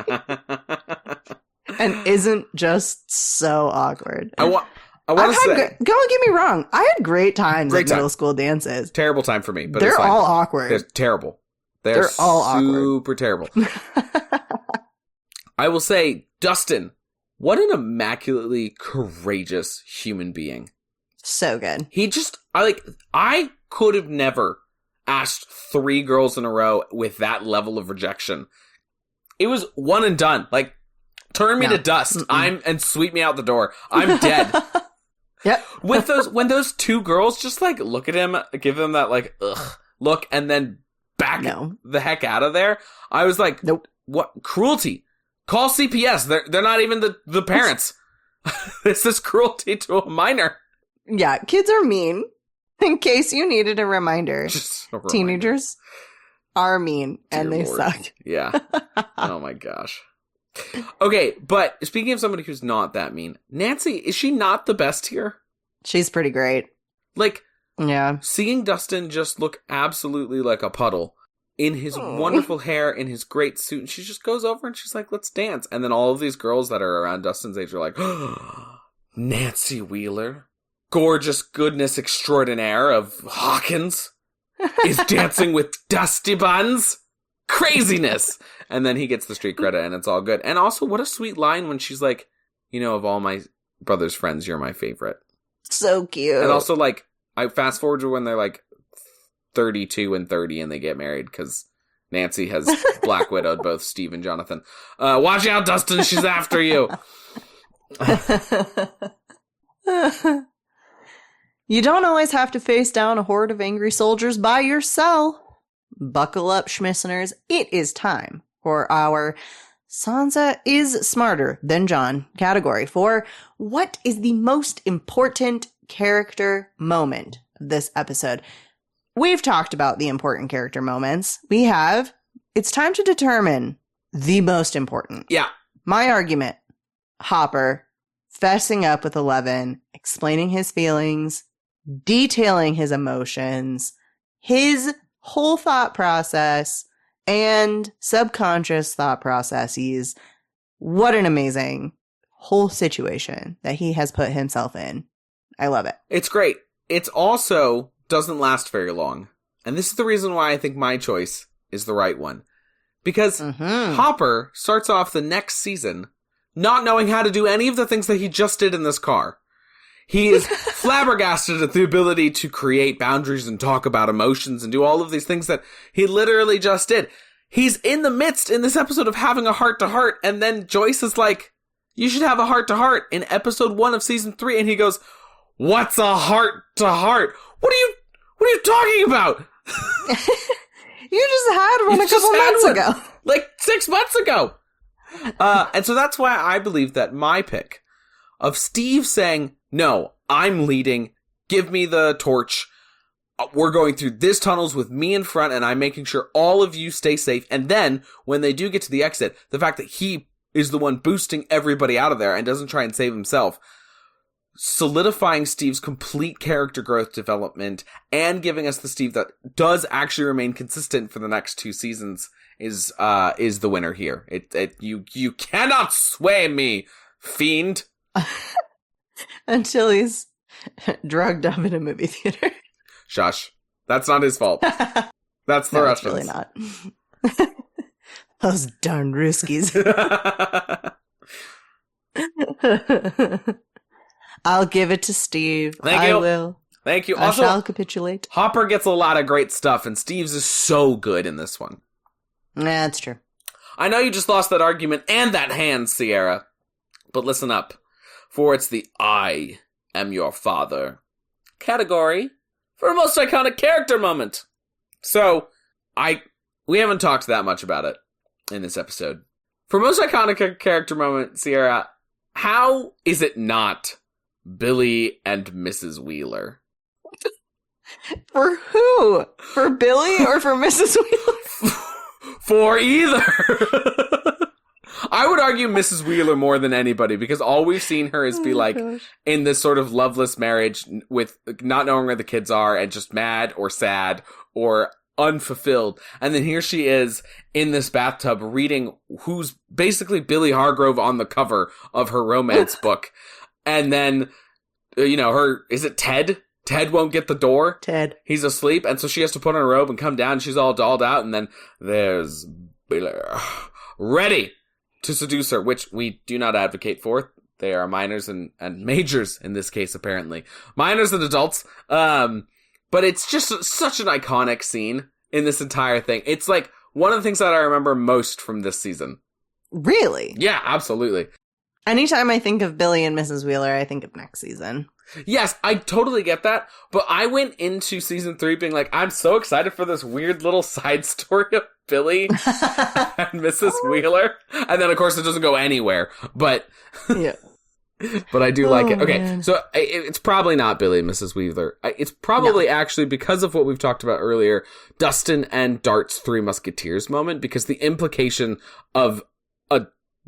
and isn't just so awkward. I want to say, don't get me wrong, I had great times at middle school dances. Terrible time for me, but they're it's fine. all awkward. They're terrible. They're all super terrible. I will say, Dustin, what an immaculately courageous human being. So good. He just, I could have never asked 3 girls in a row with that level of rejection. It was one and done. Like, turn me to dust. And sweep me out the door. I'm dead. Yep. When those 2 girls just like look at him, give him that like, ugh, look, and then back the heck out of there. I was like, nope. What cruelty? Call CPS. They're not even the parents. This is cruelty to a minor. Yeah, kids are mean. In case you needed a reminder, teenagers are mean and they suck. Yeah. Oh my gosh. Okay, but speaking of somebody who's not that mean, Nancy, is she not the best here? She's pretty great. Like, yeah, seeing Dustin just look absolutely like a puddle in his wonderful hair, in his great suit, and she just goes over and she's like, let's dance. And then all of these girls that are around Dustin's age are like, oh, Nancy Wheeler, gorgeous goodness extraordinaire of Hawkins, is dancing with Dusty Buns. Craziness. And then he gets the street credit and it's all good. And also, what a sweet line when she's like, you know, of all my brother's friends, you're my favorite. So cute. And also, like, I fast forward to when they're like 32 and 30 and they get married because Nancy has Black Widowed both Steve and Jonathan. Watch out, Dustin, she's after you. You don't always have to face down a horde of angry soldiers by yourself. Buckle up, Schmisseners. It is time for our Sansa is smarter than Jon category for what is the most important character moment of this episode. We've talked about the important character moments. It's time to determine the most important. Yeah. My argument, Hopper fessing up with Eleven, explaining his feelings, detailing his emotions, his whole thought process, and subconscious thought processes. What an amazing whole situation that he has put himself in. I love it. It's great. It's also doesn't last very long. And this is the reason why I think my choice is the right one. Because Hopper starts off the next season not knowing how to do any of the things that he just did in this car. He is flabbergasted at the ability to create boundaries and talk about emotions and do all of these things that he literally just did. He's in the midst in this episode of having a heart-to-heart, and then Joyce is like, you should have a heart-to-heart in episode 1 of season 3, and he goes, what's a heart-to-heart? What are you talking about? You just had one a couple months ago. Like 6 months ago. And so that's why I believe that my pick of Steve saying, no, I'm leading, give me the torch, we're going through this tunnels with me in front, and I'm making sure all of you stay safe. And then, when they do get to the exit, the fact that he is the one boosting everybody out of there and doesn't try and save himself, solidifying Steve's complete character growth development and giving us the Steve that does actually remain consistent for the next 2 seasons is the winner here. You cannot sway me, fiend. Until he's drugged up in a movie theater. Shush. That's not his fault. That's the Russians. It's really not. Those darn Ruskies. I'll give it to Steve. I will. Thank you. I Also, shall capitulate. Hopper gets a lot of great stuff, and Steve's is so good in this one. That's true. I know you just lost that argument and that hand, Sierra, but listen up. For it's the I am your father category for a most iconic character moment. So, we haven't talked that much about it in this episode. For most iconic character moment, Sierra, how is it not Billy and Mrs. Wheeler? For who? For Billy or for Mrs. Wheeler? For either. I would argue Mrs. Wheeler more than anybody, because all we've seen her is be like in this sort of loveless marriage with not knowing where the kids are and just mad or sad or unfulfilled. And then here she is in this bathtub reading who's basically Billy Hargrove on the cover of her romance book. And then, is it Ted? Ted won't get the door. Ted. He's asleep. And so she has to put on a robe and come down. And she's all dolled out. And then there's Billy ready to seduce her, which we do not advocate for. They are minors and majors in this case, apparently. Minors and adults. But it's just such an iconic scene in this entire thing. It's like one of the things that I remember most from this season. Really? Yeah, absolutely. Anytime I think of Billy and Mrs. Wheeler, I think of next season. Yes, I totally get that. But I went into season 3 being like, I'm so excited for this weird little side story of Billy and Mrs. Wheeler. And then, of course, it doesn't go anywhere. But yeah. But I do like it. Okay, man. so it's probably not Billy and Mrs. Wheeler. It's probably actually, because of what we've talked about earlier, Dustin and Dart's Three Musketeers moment, because the implication of a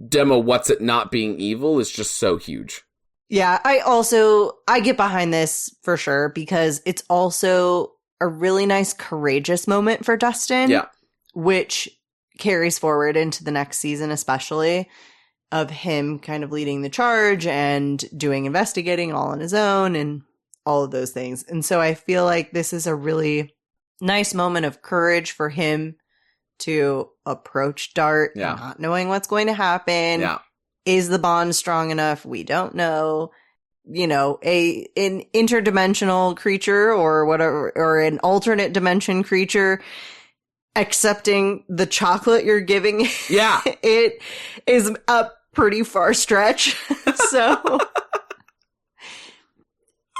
demo What's It Not being evil is just so huge. Yeah, I get behind this for sure, because it's also a really nice, courageous moment for Dustin. Yeah. Which carries forward into the next season, especially, of him kind of leading the charge and doing investigating all on his own and all of those things. And so I feel like this is a really nice moment of courage for him to approach Dart, not knowing what's going to happen. Yeah. Is the bond strong enough? We don't know. An interdimensional creature or whatever, or an alternate dimension creature accepting the chocolate you're giving. Yeah. It is a pretty far stretch. So,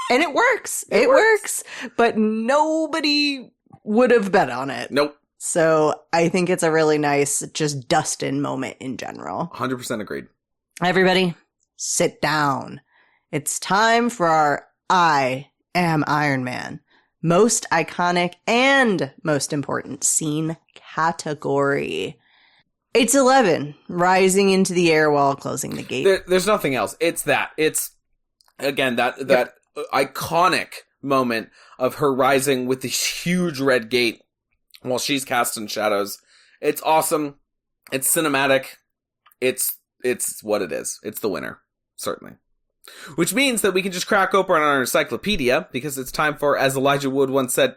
and it works. It works. But nobody would have bet on it. Nope. So I think it's a really nice, just Dustin moment in general. 100% agreed. Everybody, sit down. It's time for our I Am Iron Man most iconic and most important scene category. It's 11, rising into the air while closing the gate. There's nothing else. It's that. It's, again, that iconic moment of her rising with this huge red gate while she's casting shadows. It's awesome. It's cinematic. It's what it is. It's the winner. Certainly. Which means that we can just crack open our encyclopedia, because it's time for, as Elijah Wood once said,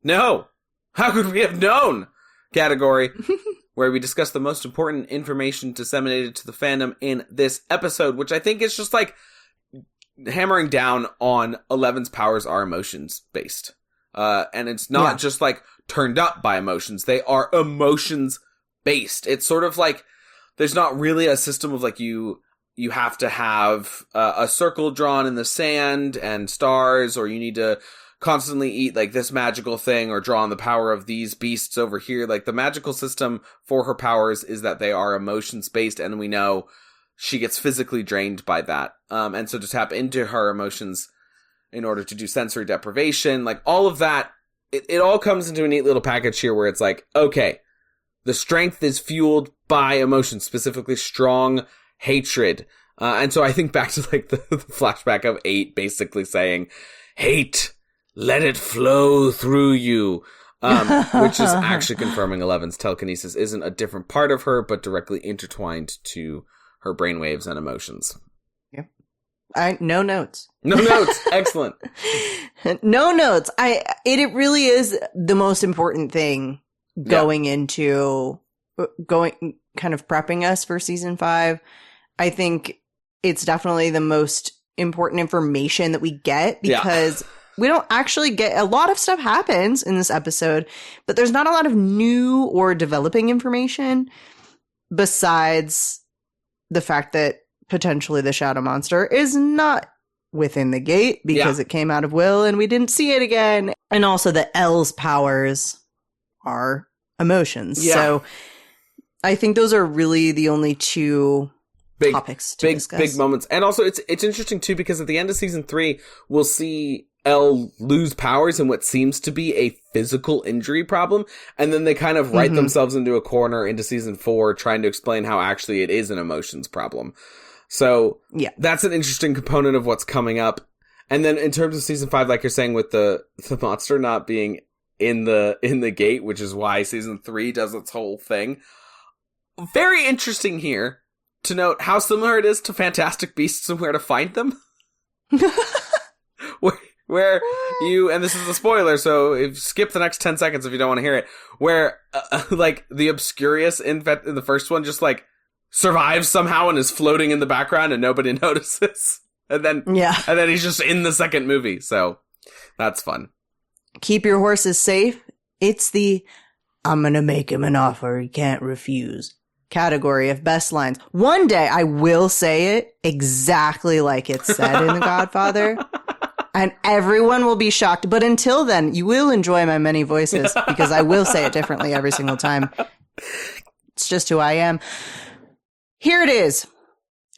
no, how could we have known? Category, where we discuss the most important information disseminated to the fandom in this episode, which I think is just like hammering down on Eleven's powers are emotions based. And it's not just like turned up by emotions. They are emotions based. It's sort of like, there's not really a system of like you have to have a circle drawn in the sand and stars, or you need to constantly eat like this magical thing or draw on the power of these beasts over here. Like, the magical system for her powers is that they are emotions based, and we know she gets physically drained by that. And so to tap into her emotions in order to do sensory deprivation, like all of that, it all comes into a neat little package here where it's like, okay, the strength is fueled by emotions, specifically strong hatred. And so I think back to like the flashback of 8 basically saying, hate, let it flow through you. Which is actually confirming Eleven's telekinesis isn't a different part of her, but directly intertwined to her brainwaves and emotions. Yep. No notes. No notes. Excellent. No notes. It really is the most important thing going into kind of prepping us for season 5. I think it's definitely the most important information that we get, because we don't actually get, a lot of stuff happens in this episode, but there's not a lot of new or developing information besides the fact that potentially the shadow monster is not within the gate because it came out of Will and we didn't see it again. And also that Elle's powers are emotions. Yeah. So I think those are really the only two topics to discuss. Big moments. And also it's interesting too, because at the end of season 3, we'll see Elle lose powers in what seems to be a physical injury problem, and then they kind of write themselves into a corner into season 4 trying to explain how actually it is an emotions problem. So Yeah. that's an interesting component of what's coming up. And then in terms of season 5, like you're saying, with the monster not being in the gate, which is why season 3 does its whole thing. Very interesting here to note how similar it is to Fantastic Beasts and Where to Find Them. where you, and this is a spoiler, so skip the next 10 seconds if you don't want to hear it, where like the Obscurious in the first one just like survives somehow and is floating in the background and nobody notices. And then he's just in the second movie. So that's fun. Keep your horses safe. It's the I'm gonna make him an offer he can't refuse category of best lines. One day I will say it exactly like it's said in The Godfather. And everyone will be shocked. But until then, you will enjoy my many voices because I will say it differently every single time. It's just who I am. Here it is.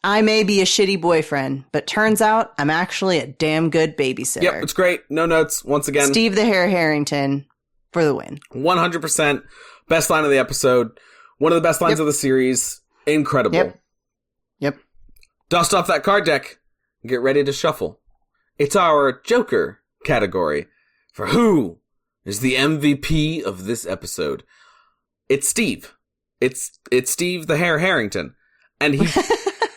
I may be a shitty boyfriend, but turns out I'm actually a damn good babysitter. Yep, it's great. No notes. Once again, Steve the Hare Harrington for the win. 100% best line of the episode. One of the best lines of the series. Incredible. Yep. Dust off that card deck and get ready to shuffle. It's our Joker category for who is the MVP of this episode. It's Steve. It's Steve the Hare Harrington. And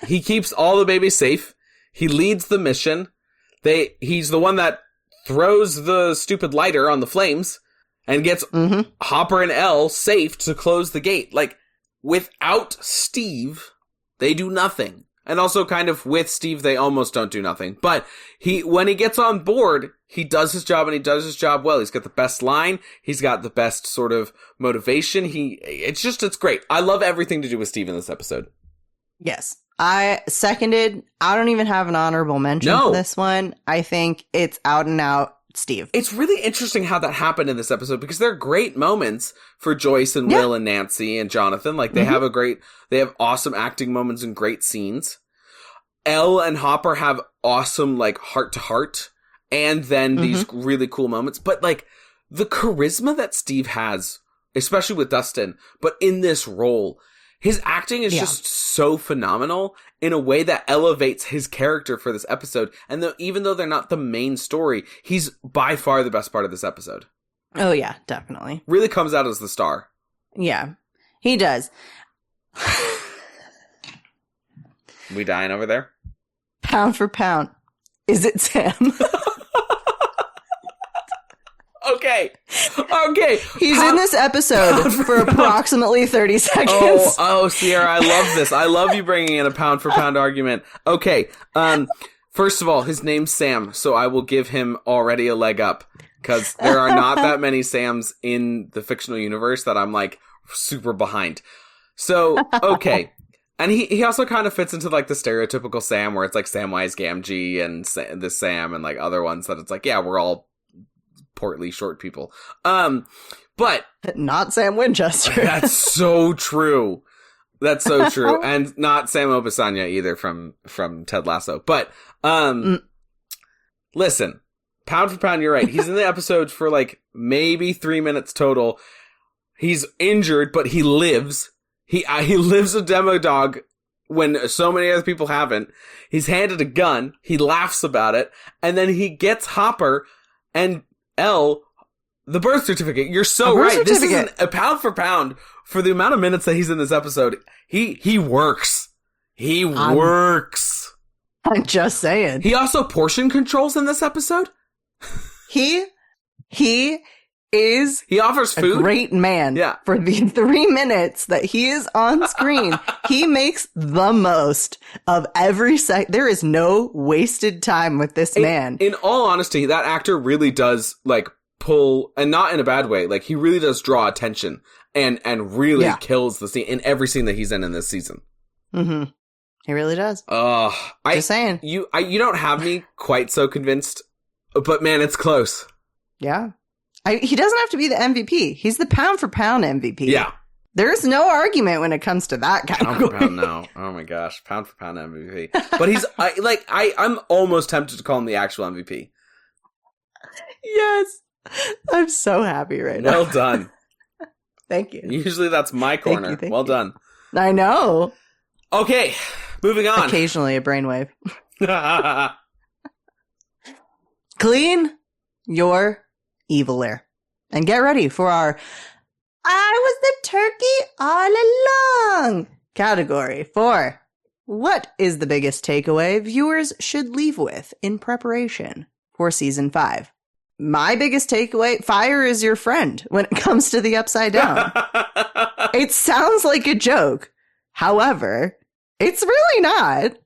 he keeps all the babies safe. He leads the mission. He's the one that throws the stupid lighter on the flames and gets Hopper and Elle safe to close the gate. Like, without Steve, they do nothing. And also kind of with Steve, they almost don't do nothing. But when he gets on board, he does his job and he does his job well. He's got the best line. He's got the best sort of motivation. It's great. I love everything to do with Steve in this episode. Yes. I seconded. I don't even have an honorable mention for this one. I think it's out and out Steve. It's really interesting how that happened in this episode because there are great moments for Joyce and Will and Nancy and Jonathan. Like they have they have awesome acting moments and great scenes. Elle and Hopper have awesome like heart to heart and then these really cool moments. But like the charisma that Steve has, especially with Dustin, but in this role, his acting is just so phenomenal in a way that elevates his character for this episode. And even though they're not the main story, he's by far the best part of this episode. Oh, yeah, definitely. Really comes out as the star. Yeah, he does. We dying over there? Pound for pound. Is it Sam? Okay. He's in this episode for approximately 30 seconds. Oh, Sierra, I love this. I love you bringing in a pound for pound argument. Okay. First of all, his name's Sam, so I will give him already a leg up because there are not that many Sams in the fictional universe that I'm like super behind. So, okay. And he also kind of fits into like the stereotypical Sam where it's like Samwise Gamgee and this Sam and like other ones that it's like, yeah, we're all portly short people. But not Sam Winchester. That's so true. That's so true. And not Sam Obisanya either from Ted Lasso. But listen, pound for pound, you're right. He's in the episode for like maybe 3 minutes total. He's injured, but he lives. He lives a demo dog when so many other people haven't. He's handed a gun. He laughs about it. And then he gets Hopper and Elle the birth certificate. You're so right. This isn't a pound for pound for the amount of minutes that he's in this episode. He works. He works. I'm just saying. He also portion controls in this episode. He is he offers food. A great man. Yeah. For the 3 minutes that he is on screen, he makes the most of every second. There is no wasted time with this man. In all honesty, that actor really does like pull, and not in a bad way. Like he really does draw attention and really kills the scene in every scene that he's in this season. Mm-hmm. He really does. Just saying. You don't have me quite so convinced, but man, it's close. Yeah. He doesn't have to be the MVP. He's the pound for pound MVP. Yeah. There's no argument when it comes to that category. Pound for pound, no. Oh my gosh. Pound for pound MVP. But I'm almost tempted to call him the actual MVP. Yes. I'm so happy right now. Well done. Thank you. Usually that's my corner. Thank Well you. done. I know. Okay, moving on. Occasionally a brainwave. Clean your evil air. And get ready for our I was the turkey all along category for what is the biggest takeaway viewers should leave with in preparation for season 5. My biggest takeaway, fire is your friend when it comes to the Upside Down. It sounds like a joke. However, it's really not.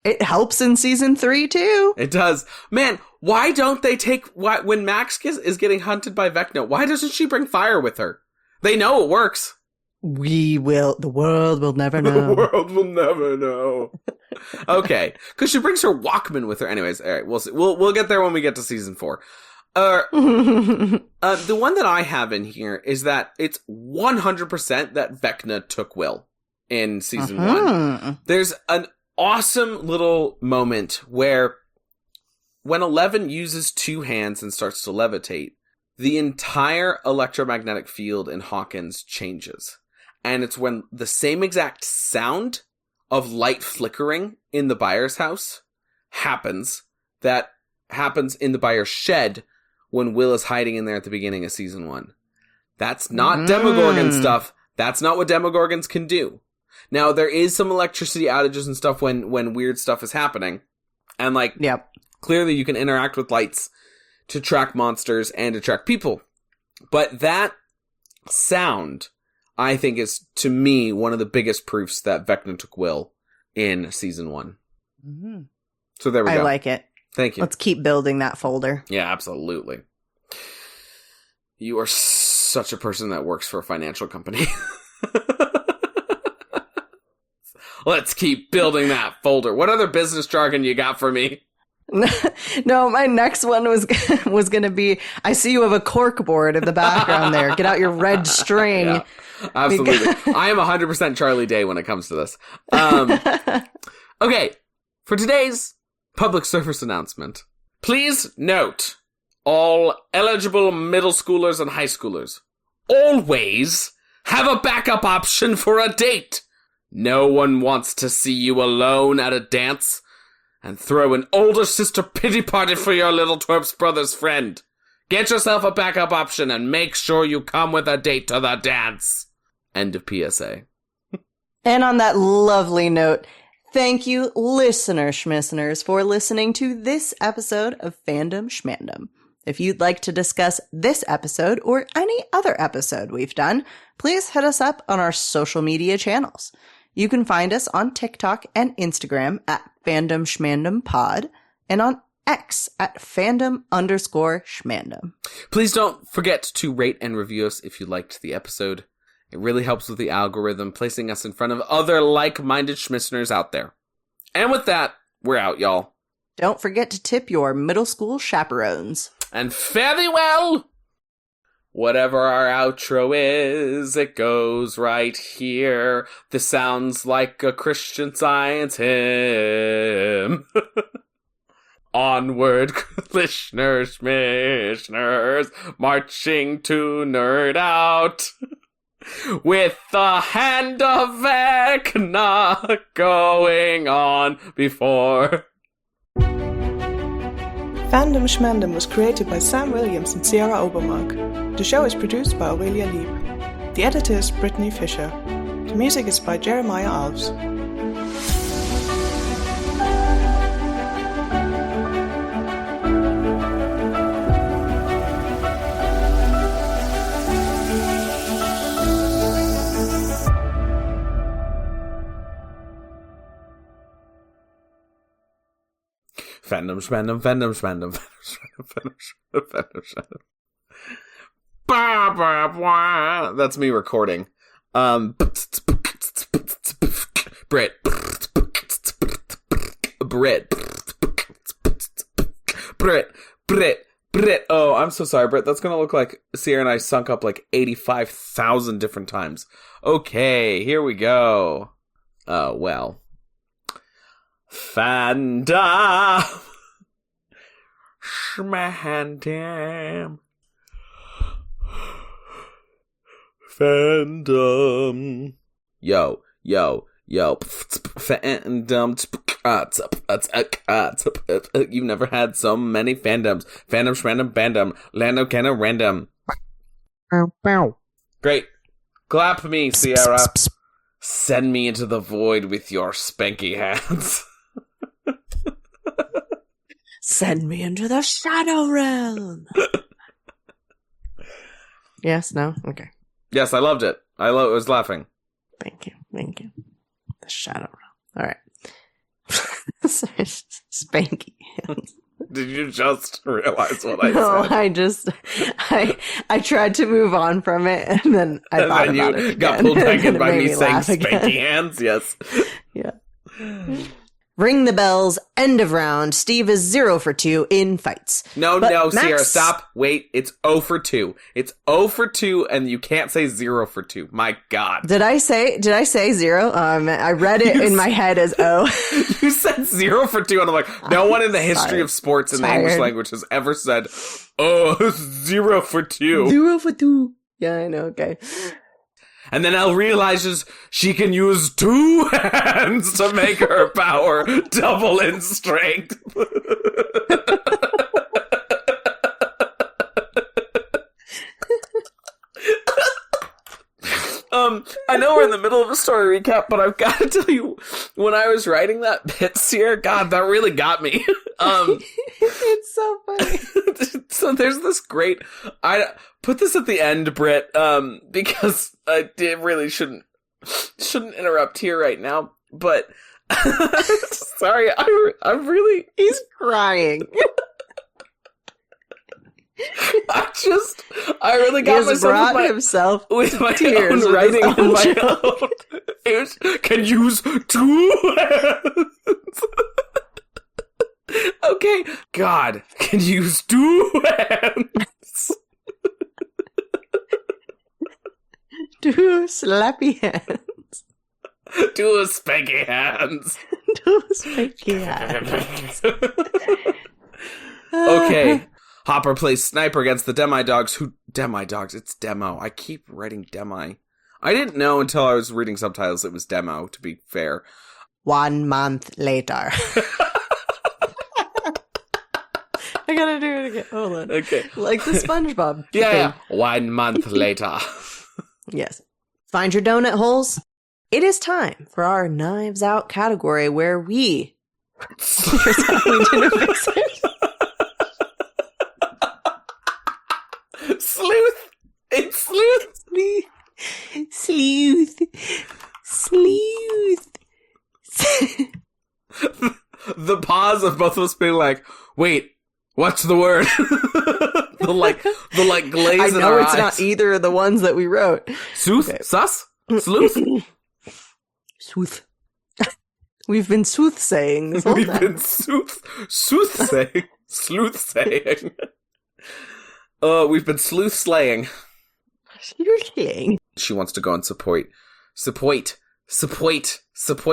It helps in season 3 too. It does. Man, why don't they when Max is getting hunted by Vecna, why doesn't she bring fire with her? They know it works. The world will never The know. world will never know. Okay, because she brings her Walkman with her. Anyways, all right, we'll see. We'll get there when we get to season 4. The one that I have in here is that it's 100% that Vecna took Will in season 1. There's an awesome little moment where when 11 uses 2 hands and starts to levitate, the entire electromagnetic field in Hawkins changes. And it's when the same exact sound of light flickering in the Byers house happens in the Byers shed when Will is hiding in there at the beginning of season 1. That's not Demogorgon stuff. That's not what Demogorgons can do. Now, there is some electricity outages and stuff when weird stuff is happening. And, Yep. clearly you can interact with lights to track monsters and to track people. But that sound, I think, is, to me, one of the biggest proofs that Vecna took Will in season 1. Mm-hmm. So there we go. I like it. Thank you. Let's keep building that folder. Yeah, absolutely. You are such a person that works for a financial company. Let's keep building that folder. What other business jargon you got for me? No, my next one was going to be, I see you have a cork board in the background there. Get out your red string. Yeah, absolutely. I am 100% Charlie Day when it comes to this. Okay, for today's public service announcement, please note, all eligible middle schoolers and high schoolers always have a backup option for a date. No one wants to see you alone at a dance and throw an older sister pity party for your little twerp's brother's friend. Get yourself a backup option and make sure you come with a date to the dance. End of PSA. And on that lovely note, thank you, listener schmisteners, for listening to this episode of Fandom Schmandom. If you'd like to discuss this episode or any other episode we've done, please hit us up on our social media channels. You can find us on TikTok and Instagram at Fandom Schmandom Pod and on X at fandom_schmandom. Please don't forget to rate and review us if you liked the episode. It really helps with the algorithm, placing us in front of other like-minded schmisteners out there. And with that, we're out, y'all. Don't forget to tip your middle school chaperones. And fare thee well! Whatever our outro is, it goes right here. This sounds like a Christian Science hymn. Onward, listeners, missioners, marching to nerd out. With the hand of Vecna going on before. Fandom Schmandom was created by Sam Williams and Sierra Obermark. The show is produced by Aurelia Lieb. The editor is Brittany Fisher. The music is by Jeremiah Alves. Fandom, Schmandom, Fandom, Schmandom, Fandom, Schmandom. Bah, bah, bah. That's me recording. Brit. Brit. Oh, I'm so sorry, Brit. That's gonna look like Sierra and I sunk up like 85,000 different times. Okay, here we go. Oh, well. Fandom Schmandam. Fandom. Yo. Fandom. You've never had so many fandoms. Fandom, schmandom, bandom. Lando, canna, random. Great. Clap me, Sierra. Send me into the void with your spanky hands. Send me into the shadow realm. Yes, no? Okay. Yes, I loved it. I was laughing. Thank you. The shadow realm. All right. Spanky hands. Did you just realize what I No, said? I tried to move on from it, and then I thought and about you it got again, pulled back and in by it made me saying laugh again. spanky hands. Yes. Yeah. Ring the bells. End of round. Steve is 0 for 2 in fights. No, But Sierra, Max- stop. Wait, it's 0 for 2. It's 0 for 2, and you can't say 0 for 2. My God. Did I say 0? I read it in my head as O. You said 0 for 2, and I'm like, no one in the history sorry. of sports in the English Tired. language has ever said, 0 for 2. 0 for 2. Yeah, I know. Okay. And then Elle realizes she can use 2 hands to make her power double in strength. I know we're in the middle of a story recap, but I've got to tell you, when I was writing that bit, Sierra, God, that really got me. It's so funny. So there's this great, I put this at the end, Britt, because I really shouldn't interrupt here right now, but sorry, I'm really, He's crying. I really He got has myself brought himself with my tears own with writing his and own my joke. own. Can use 2 hands. Okay, God, can use 2 hands. 2 slappy hands. 2 spanky hands. 2 spanky hands. Okay. Hopper plays sniper against the Demi-Dogs. It's Demo. I keep writing Demi. I didn't know until I was reading subtitles it was Demo, to be fair. 1 month later. I gotta do it again. Hold on. Okay. Like the SpongeBob. Yeah. thing. 1 month later. Yes. Find your donut holes. It is time for our Knives Out category where we... we didn't fix it. Sleuth! It's Sleuth! Sleuth. The pause of both of us being like, wait, what's the word? the glaze I in know our it's eyes. not either of the ones that we wrote. Sooth? Okay. Sus? Sleuth? Sooth. We've been soothsaying this whole We've time. been soothsaying. Sleuth-saying. We've been sleuth-slaying. Soothsaying. She wants to go and support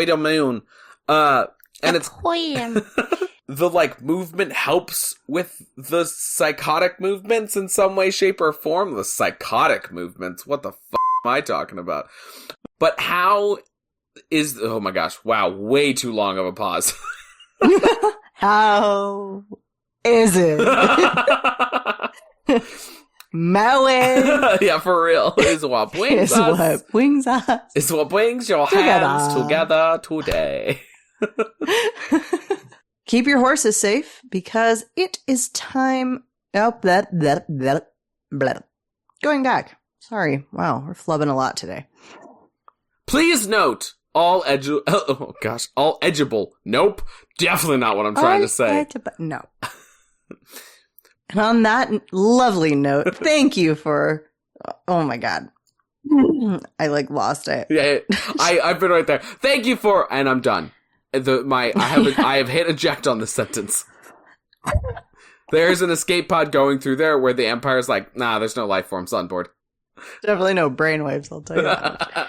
a moon. And it's the movement helps with the psychotic movements in some way, shape, or form. The psychotic movements. What the f*** am I talking about? But how is... Oh my gosh. Wow. Way too long of a pause. How is it? Maui Yeah, for real. Is what brings is us. what brings us. Is what brings your hands together today. Keep your horses safe because it is time. Oh, going back. Sorry. Wow, we're flubbing a lot today. Please note, all edgeable. Nope. Definitely not what I'm trying to say. No. And on that lovely note, thank you for. Oh my God. I lost it. Yeah, I've been right there. Thank you for, and I'm done. I have hit eject on this sentence. There's an escape pod going through there where the Empire's like, nah, there's no life forms on board. Definitely no brainwaves, I'll tell you that much.